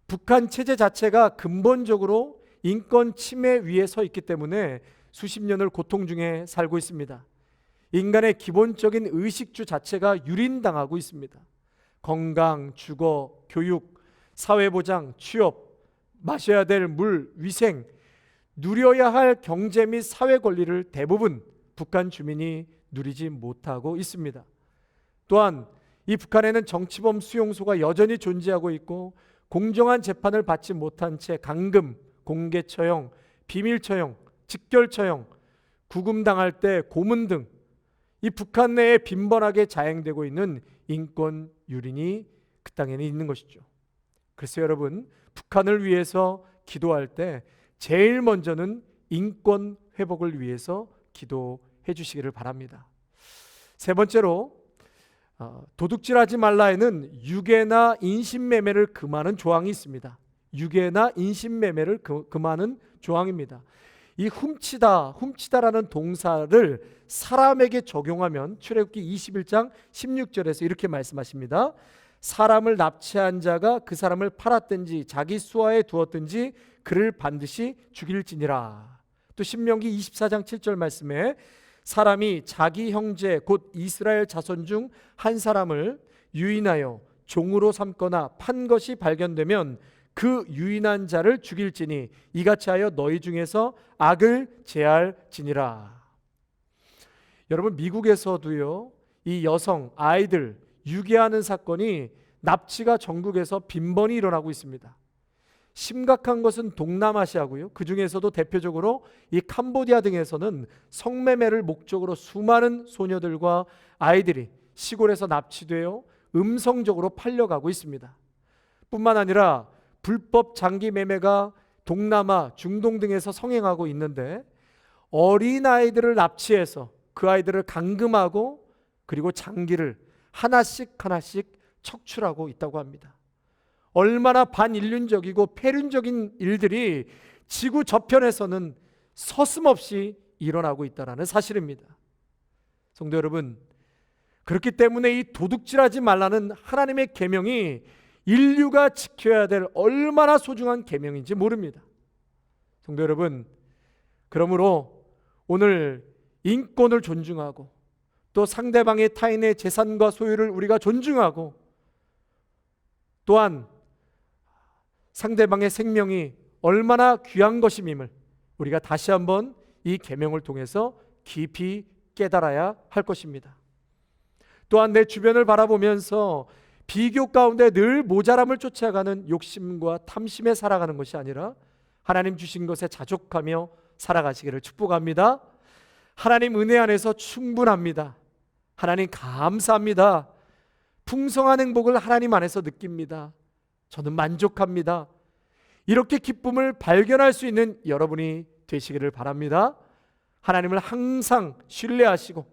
북한 체제 자체가 근본적으로 인권 침해 위에 서 있기 때문에 수십 년을 고통 중에 살고 있습니다. 인간의 기본적인 의식주 자체가 유린당하고 있습니다. 건강, 주거, 교육, 사회보장, 취업, 마셔야 될 물, 위생, 누려야 할 경제 및 사회 권리를 대부분 북한 주민이 누리지 못하고 있습니다. 또한 이 북한에는 정치범 수용소가 여전히 존재하고 있고 공정한 재판을 받지 못한 채 감금, 공개 처형, 비밀 처형, 직결 처형, 구금당할 때 고문 등 이 북한 내에 빈번하게 자행되고 있는 인권 유린이 그 땅에는 있는 것이죠. 그래서 여러분, 북한을 위해서 기도할 때 제일 먼저는 인권 회복을 위해서 기도해 주시기를 바랍니다. 세 번째로, 도둑질하지 말라에는 유괴나 인신매매를 금하는 조항이 있습니다. 유괴나 인신매매를 금하는 조항입니다. 이 훔치다라는 동사를 사람에게 적용하면 출애굽기 21장 16절에서 이렇게 말씀하십니다. 사람을 납치한 자가 그 사람을 팔았든지 자기 수하에 두었든지 그를 반드시 죽일지니라. 또 신명기 24장 7절 말씀에 사람이 자기 형제 곧 이스라엘 자손 중 한 사람을 유인하여 종으로 삼거나 판 것이 발견되면 그 유인한 자를 죽일지니 이같이 하여 너희 중에서 악을 제할지니라. 여러분, 미국에서도요, 이 여성, 아이들 유괴하는 사건이 납치가 전국에서 빈번히 일어나고 있습니다. 심각한 것은 동남아시아고요. 그 중에서도 대표적으로 이 캄보디아 등에서는 성매매를 목적으로 수많은 소녀들과 아이들이 시골에서 납치되어 음성적으로 팔려가고 있습니다. 뿐만 아니라 불법 장기 매매가 동남아, 중동 등에서 성행하고 있는데 어린 아이들을 납치해서 그 아이들을 감금하고 그리고 장기를 하나씩 척출하고 있다고 합니다. 얼마나 반인륜적이고 폐륜적인 일들이 지구 저편에서는 서슴없이 일어나고 있다는 사실입니다. 성도 여러분, 그렇기 때문에 이 도둑질하지 말라는 하나님의 계명이 인류가 지켜야 될 얼마나 소중한 계명인지 모릅니다. 성도 여러분, 그러므로 오늘 인권을 존중하고 또 상대방의 타인의 재산과 소유를 우리가 존중하고 또한 상대방의 생명이 얼마나 귀한 것임을 우리가 다시 한번 이 계명을 통해서 깊이 깨달아야 할 것입니다. 또한 내 주변을 바라보면서 비교 가운데 늘 모자람을 쫓아가는 욕심과 탐심에 살아가는 것이 아니라 하나님 주신 것에 자족하며 살아가시기를 축복합니다. 하나님 은혜 안에서 충분합니다. 하나님 감사합니다. 풍성한 행복을 하나님 안에서 느낍니다. 저는 만족합니다. 이렇게 기쁨을 발견할 수 있는 여러분이 되시기를 바랍니다. 하나님을 항상 신뢰하시고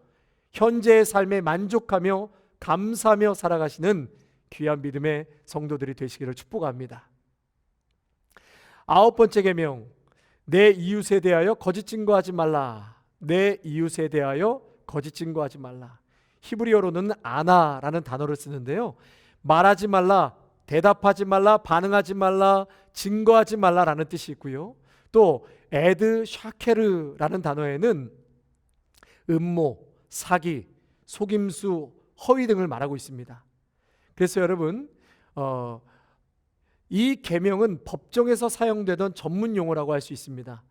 현재의 삶에 만족하며 감사하며 살아가시는 귀한 믿음의 성도들이 되시기를 축복합니다. 9번째 계명, 내 이웃에 대하여 거짓 증거하지 말라. 내 이웃에 대하여 거짓 증거하지 말라. 히브리어로는 아나라는 단어를 쓰는데요, 말하지 말라, 대답하지 말라, 반응하지 말라, 증거하지 말라라는 뜻이 있고요, 또 에드 샤케르라는 단어에는 음모, 사기, 속임수, 허위 등을 말하고 있습니다. 그래서 여러분, 이 계명은 법정에서 사용되던 전문 용어라고 할 수 있습니다.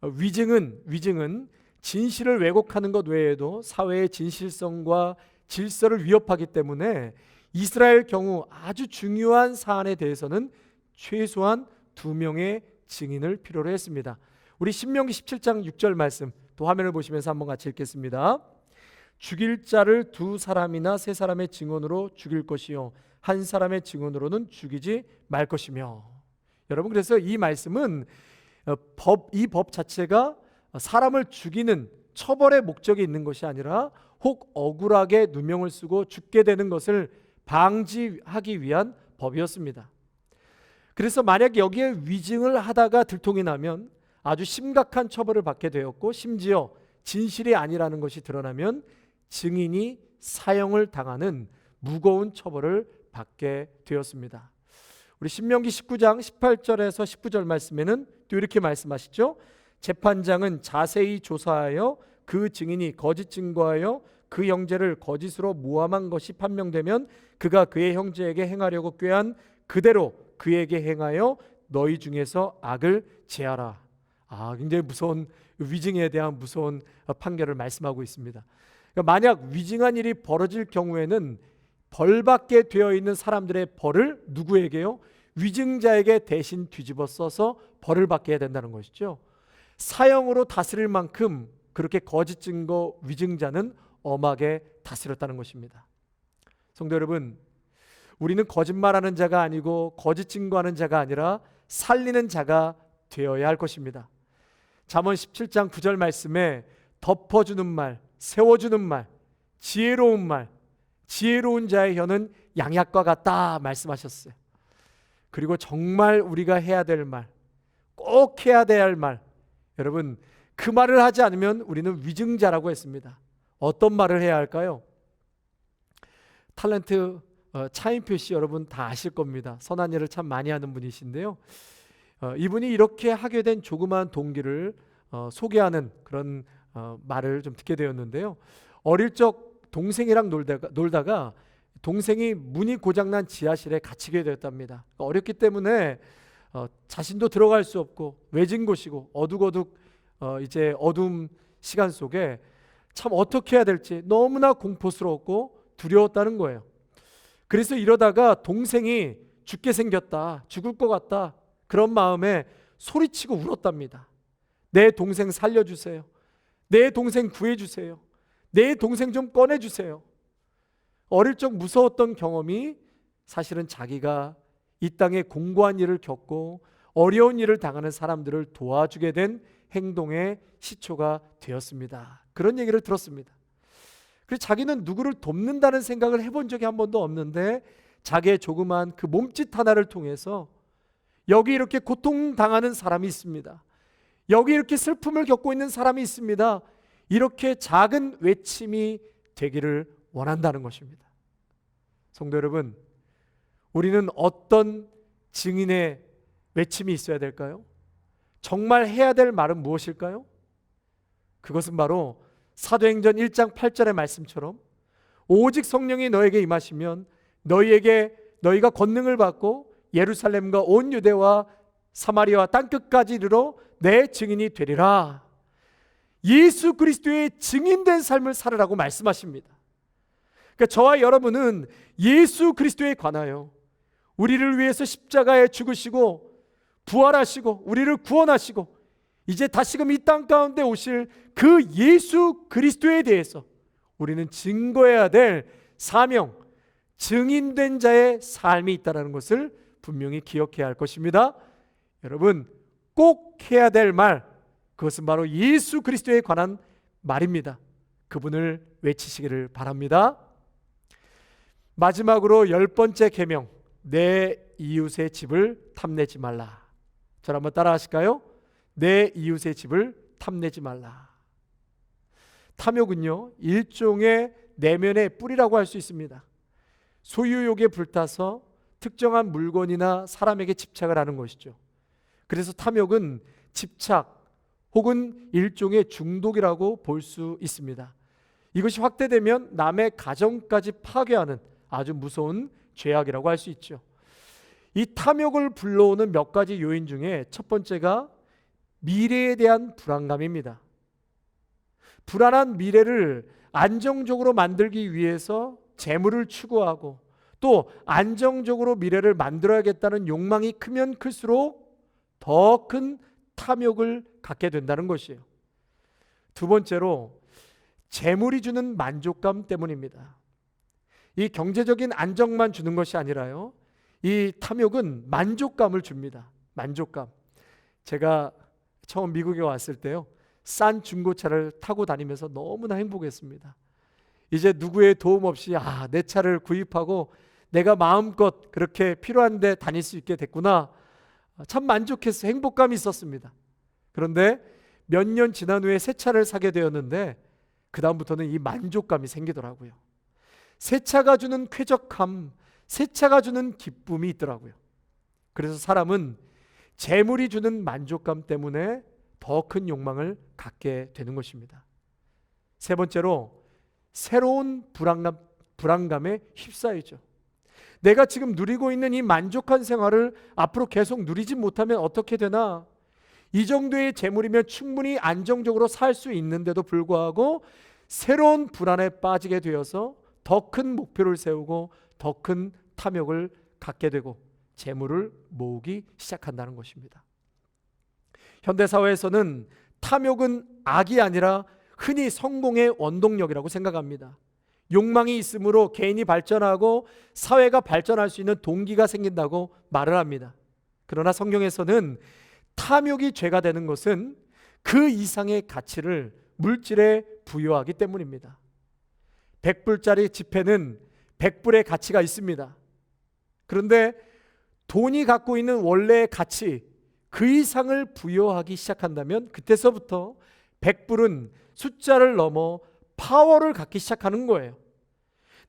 위증은 진실을 왜곡하는 것 외에도 사회의 진실성과 질서를 위협하기 때문에 이스라엘 경우 아주 중요한 사안에 대해서는 최소한 2명의 증인을 필요로 했습니다. 우리 신명기 17장 6절 말씀 또 화면을 보시면서 한번 같이 읽겠습니다. 죽일 자를 2사람이나 3사람의 증언으로 죽일 것이요 한 사람의 증언으로는 죽이지 말 것이며. 여러분, 그래서 이 말씀은 이 법 자체가 사람을 죽이는 처벌의 목적이 있는 것이 아니라 혹 억울하게 누명을 쓰고 죽게 되는 것을 방지하기 위한 법이었습니다. 그래서 만약 여기에 위증을 하다가 들통이 나면 아주 심각한 처벌을 받게 되었고, 심지어 진실이 아니라는 것이 드러나면 증인이 사형을 당하는 무거운 처벌을 받게 되었습니다. 우리 신명기 19장 18절에서 19절 말씀에는 또 이렇게 말씀하시죠. 재판장은 자세히 조사하여 그 증인이 거짓 증거하여 그 형제를 거짓으로 모함한 것이 판명되면 그가 그의 형제에게 행하려고 꾀한 그대로 그에게 행하여 너희 중에서 악을 제하라. 굉장히 무서운, 위증에 대한 무서운 판결을 말씀하고 있습니다. 그러니까 만약 위증한 일이 벌어질 경우에는 벌받게 되어 있는 사람들의 벌을 누구에게요? 위증자에게 대신 뒤집어 써서 벌을 받게 해야 된다는 것이죠. 사형으로 다스릴 만큼 그렇게 거짓 증거 위증자는 엄하게 다스렸다는 것입니다. 성도 여러분, 우리는 거짓말하는 자가 아니고 거짓 증거하는 자가 아니라 살리는 자가 되어야 할 것입니다. 잠언 17장 9절 말씀에 덮어주는 말, 세워주는 말, 지혜로운 말, 지혜로운 자의 혀는 양약과 같다 말씀하셨어요. 그리고 정말 우리가 해야 될 말, 꼭 해야 될 말, 여러분, 그 말을 하지 않으면 우리는 위증자라고 했습니다. 어떤 말을 해야 할까요? 탤런트 차인표 씨 여러분 다 아실 겁니다. 선한 일을 참 많이 하는 분이신데요, 이분이 이렇게 하게 된 조그마한 동기를 소개하는 그런 말을 좀 듣게 되었는데요, 어릴 적 동생이랑 놀다가 동생이 문이 고장난 지하실에 갇히게 되었답니다. 어렸기 때문에 자신도 들어갈 수 없고 외진 곳이고 어둑어둑 이제 어두운 시간 속에 참 어떻게 해야 될지 너무나 공포스러웠고 두려웠다는 거예요. 그래서 이러다가 동생이 죽게 생겼다, 죽을 것 같다, 그런 마음에 소리치고 울었답니다. 내 동생 살려주세요. 내 동생 구해주세요. 내 동생 좀 꺼내주세요. 어릴 적 무서웠던 경험이 사실은 자기가 이 땅에 공고한 일을 겪고 어려운 일을 당하는 사람들을 도와주게 된 행동의 시초가 되었습니다. 그런 얘기를 들었습니다. 그래서 자기는 누구를 돕는다는 생각을 해본 적이 한 번도 없는데 자기의 조그만 그 몸짓 하나를 통해서 여기 이렇게 고통당하는 사람이 있습니다, 여기 이렇게 슬픔을 겪고 있는 사람이 있습니다, 이렇게 작은 외침이 되기를 원한다는 것입니다. 성도 여러분, 우리는 어떤 증인의 외침이 있어야 될까요? 정말 해야 될 말은 무엇일까요? 그것은 바로 사도행전 1장 8절의 말씀처럼 오직 성령이 너에게 임하시면 너희에게 너희가 권능을 받고 예루살렘과 온 유대와 사마리아와 땅끝까지 이르러 내 증인이 되리라. 예수 그리스도의 증인된 삶을 살으라고 말씀하십니다. 그러니까 저와 여러분은 예수 그리스도에 관하여 우리를 위해서 십자가에 죽으시고 부활하시고 우리를 구원하시고 이제 다시금 이 땅 가운데 오실 그 예수 그리스도에 대해서 우리는 증거해야 될 사명, 증인된 자의 삶이 있다는 것을 분명히 기억해야 할 것입니다. 여러분, 꼭 해야 될 말, 그것은 바로 예수 그리스도에 관한 말입니다. 그분을 외치시기를 바랍니다. 마지막으로 10번째 계명, 내 이웃의 집을 탐내지 말라. 저를 한번 따라 하실까요? 내 이웃의 집을 탐내지 말라. 탐욕은요, 일종의 내면의 뿌리라고 할 수 있습니다. 소유욕에 불타서 특정한 물건이나 사람에게 집착을 하는 것이죠. 그래서 탐욕은 집착 혹은 일종의 중독이라고 볼 수 있습니다. 이것이 확대되면 남의 가정까지 파괴하는 아주 무서운 죄악이라고 할 수 있죠. 이 탐욕을 불러오는 몇 가지 요인 중에 첫 번째가 미래에 대한 불안감입니다. 불안한 미래를 안정적으로 만들기 위해서 재물을 추구하고 또 안정적으로 미래를 만들어야겠다는 욕망이 크면 클수록 더 큰 탐욕을 갖게 된다는 것이에요. 두 번째로 재물이 주는 만족감 때문입니다. 이 경제적인 안정만 주는 것이 아니라요, 이 탐욕은 만족감을 줍니다. 만족감. 제가 처음 미국에 왔을 때요, 싼 중고차를 타고 다니면서 너무나 행복했습니다. 이제 누구의 도움 없이 내 차를 구입하고 내가 마음껏 그렇게 필요한 데 다닐 수 있게 됐구나. 참 만족해서 행복감이 있었습니다. 그런데 몇 년 지난 후에 새 차를 사게 되었는데 그 다음부터는 이 만족감이 생기더라고요. 새 차가 주는 쾌적함, 새 차가 주는 기쁨이 있더라고요. 그래서 사람은 재물이 주는 만족감 때문에 더 큰 욕망을 갖게 되는 것입니다. 세 번째로 새로운 불안감에 휩싸이죠. 내가 지금 누리고 있는 이 만족한 생활을 앞으로 계속 누리지 못하면 어떻게 되나? 이 정도의 재물이면 충분히 안정적으로 살 수 있는데도 불구하고 새로운 불안에 빠지게 되어서 더 큰 목표를 세우고 더 큰 탐욕을 갖게 되고 재물을 모으기 시작한다는 것입니다. 현대사회에서는 탐욕은 악이 아니라 흔히 성공의 원동력이라고 생각합니다. 욕망이 있으므로 개인이 발전하고 사회가 발전할 수 있는 동기가 생긴다고 말을 합니다. 그러나 성경에서는 탐욕이 죄가 되는 것은 그 이상의 가치를 물질에 부여하기 때문입니다. 100불짜리 지폐는 100불의 가치가 있습니다. 그런데 돈이 갖고 있는 원래의 가치, 그 이상을 부여하기 시작한다면 그때서부터 100불은 숫자를 넘어 파워를 갖기 시작하는 거예요.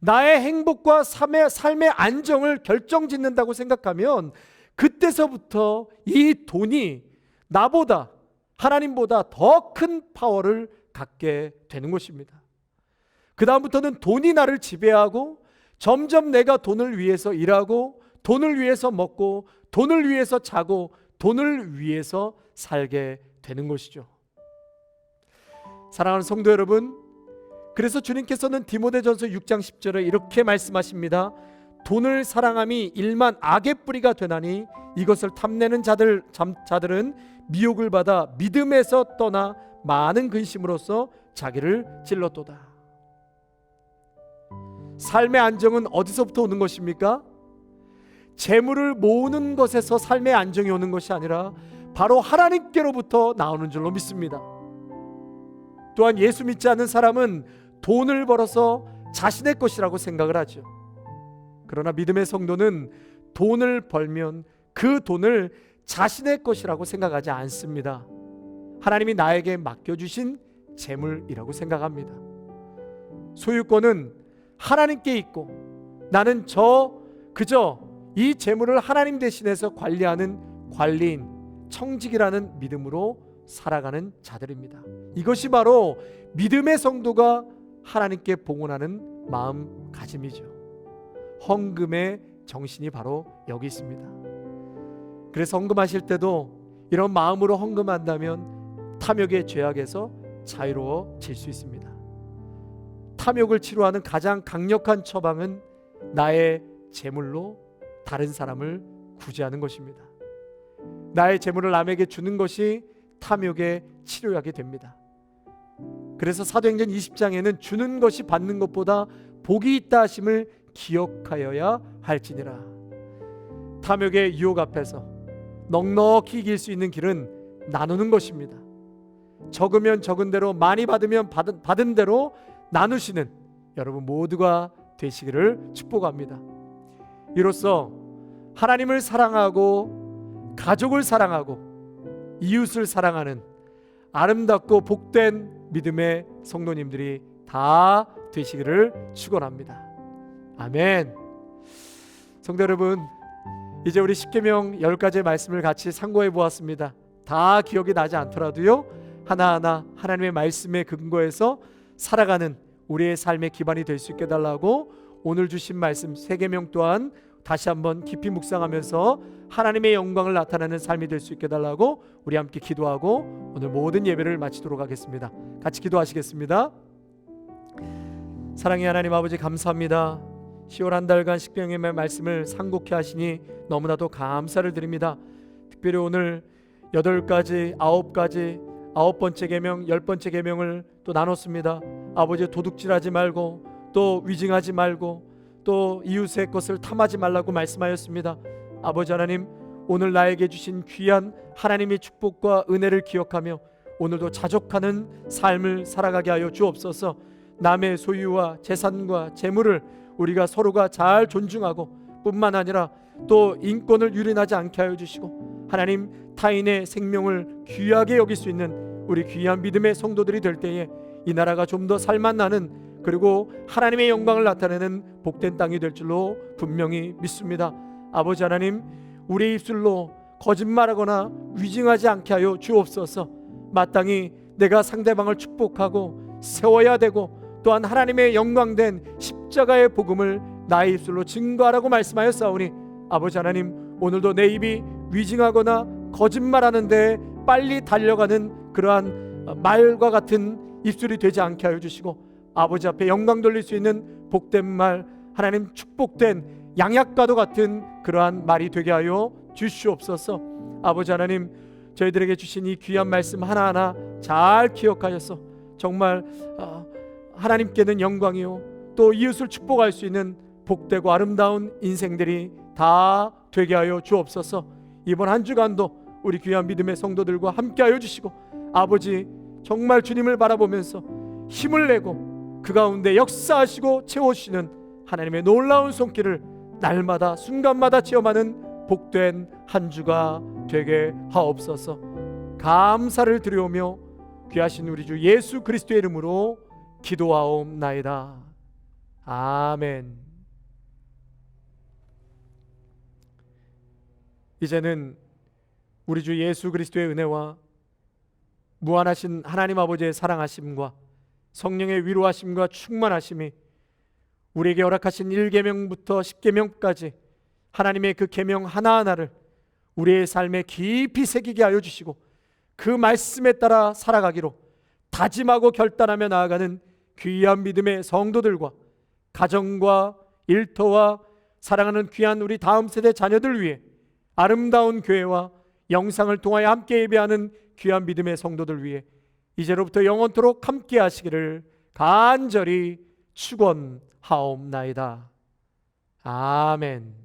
나의 행복과 삶의 안정을 결정짓는다고 생각하면 그때서부터 이 돈이 나보다, 하나님보다 더 큰 파워를 갖게 되는 것입니다. 그 다음부터는 돈이 나를 지배하고 점점 내가 돈을 위해서 일하고 돈을 위해서 먹고 돈을 위해서 자고 돈을 위해서 살게 되는 것이죠. 사랑하는 성도 여러분, 그래서 주님께서는 디모데전서 6장 10절에 이렇게 말씀하십니다. 돈을 사랑함이 일만 악의 뿌리가 되나니 이것을 탐내는 자들은 미혹을 받아 믿음에서 떠나 많은 근심으로써 자기를 찔렀도다. 삶의 안정은 어디서부터 오는 것입니까? 재물을 모으는 것에서 삶의 안정이 오는 것이 아니라 바로 하나님께로부터 나오는 줄로 믿습니다. 또한 예수 믿지 않는 사람은 돈을 벌어서 자신의 것이라고 생각을 하죠. 그러나 믿음의 성도는 돈을 벌면 그 돈을 자신의 것이라고 생각하지 않습니다. 하나님이 나에게 맡겨주신 재물이라고 생각합니다. 소유권은 하나님께 있고 나는 그저 이 재물을 하나님 대신해서 관리하는 관리인, 청직이라는 믿음으로 살아가는 자들입니다. 이것이 바로 믿음의 성도가 하나님께 봉헌하는 마음가짐이죠. 헌금의 정신이 바로 여기 있습니다. 그래서 헌금하실 때도 이런 마음으로 헌금한다면 탐욕의 죄악에서 자유로워질 수 있습니다. 탐욕을 치료하는 가장 강력한 처방은 나의 재물로 다른 사람을 구제하는 것입니다. 나의 재물을 남에게 주는 것이 탐욕의 치료약이 됩니다. 그래서 사도행전 20장에는 주는 것이 받는 것보다 복이 있다 하심을 기억하여야 할지니라. 탐욕의 유혹 앞에서 넉넉히 이길 수 있는 길은 나누는 것입니다. 적으면 적은 대로, 많이 받으면 받은 대로 나누시는 여러분 모두가 되시기를 축복합니다. 이로써 하나님을 사랑하고 가족을 사랑하고 이웃을 사랑하는 아름답고 복된 믿음의 성도님들이 다 되시기를 축원합니다. 아멘. 성도 여러분, 이제 우리 십계명 10가지의 말씀을 같이 상고해 보았습니다. 다 기억이 나지 않더라도요, 하나하나 하나님의 말씀에 근거해서 살아가는 우리의 삶의 기반이 될 수 있게 달라고 오늘 주신 말씀 세계명 또한 다시 한번 깊이 묵상하면서 하나님의 영광을 나타내는 삶이 될 수 있게 달라고 우리 함께 기도하고 오늘 모든 예배를 마치도록 하겠습니다. 같이 기도하시겠습니다. 사랑의 하나님 아버지, 감사합니다. 10월 한 달간 십계명의 말씀을 상고케 하시니 너무나도 감사를 드립니다. 특별히 오늘 8가지, 9가지, 9번째 계명, 10번째 계명을 또 나눴습니다. 아버지, 도둑질하지 말고, 또 위증하지 말고, 또 이웃의 것을 탐하지 말라고 말씀하였습니다. 아버지 하나님, 오늘 나에게 주신 귀한 하나님의 축복과 은혜를 기억하며 오늘도 자족하는 삶을 살아가게 하여 주옵소서. 남의 소유와 재산과 재물을 우리가 서로가 잘 존중하고 뿐만 아니라 또 인권을 유린하지 않게 하여 주시고, 하나님, 타인의 생명을 귀하게 여길 수 있는 우리 귀한 믿음의 성도들이 될 때에 이 나라가 좀 더 살맛나는, 그리고 하나님의 영광을 나타내는 복된 땅이 될 줄로 분명히 믿습니다. 아버지 하나님, 우리의 입술로 거짓말하거나 위증하지 않게 하여 주옵소서. 마땅히 내가 상대방을 축복하고 세워야 되고, 또한 하나님의 영광된 십자가의 복음을 나의 입술로 증거하라고 말씀하였사오니, 아버지 하나님, 오늘도 내 입이 위증하거나 거짓말하는 데 빨리 달려가는 그러한 말과 같은 입술이 되지 않게 하여 주시고, 아버지 앞에 영광 돌릴 수 있는 복된 말, 하나님 축복된 양약과도 같은 그러한 말이 되게 하여 주시옵소서. 아버지 하나님, 저희들에게 주신 이 귀한 말씀 하나하나 잘 기억하셔서 정말 하나님께는 영광이요, 또 이웃을 축복할 수 있는 복되고 아름다운 인생들이 다 되게 하여 주옵소서. 이번 한 주간도 우리 귀한 믿음의 성도들과 함께 하여 주시고, 아버지, 정말 주님을 바라보면서 힘을 내고 그 가운데 역사하시고 채워주시는 하나님의 놀라운 손길을 날마다 순간마다 체험하는 복된 한 주가 되게 하옵소서. 감사를 드리오며 귀하신 우리 주 예수 그리스도의 이름으로 기도하옵나이다. 아멘. 이제는 우리 주 예수 그리스도의 은혜와 무한하신 하나님 아버지의 사랑하심과 성령의 위로하심과 충만하심이 우리에게 허락하신 1계명부터 10계명까지 하나님의 그 계명 하나하나를 우리의 삶에 깊이 새기게 하여 주시고, 그 말씀에 따라 살아가기로 다짐하고 결단하며 나아가는 귀한 믿음의 성도들과 가정과 일터와 사랑하는 귀한 우리 다음 세대 자녀들 위해 아름다운 교회와 영상을 통하여 함께 예배하는 귀한 믿음의 성도들 위해 이제로부터 영원토록 함께 하시기를 간절히 축원하옵나이다. 아멘.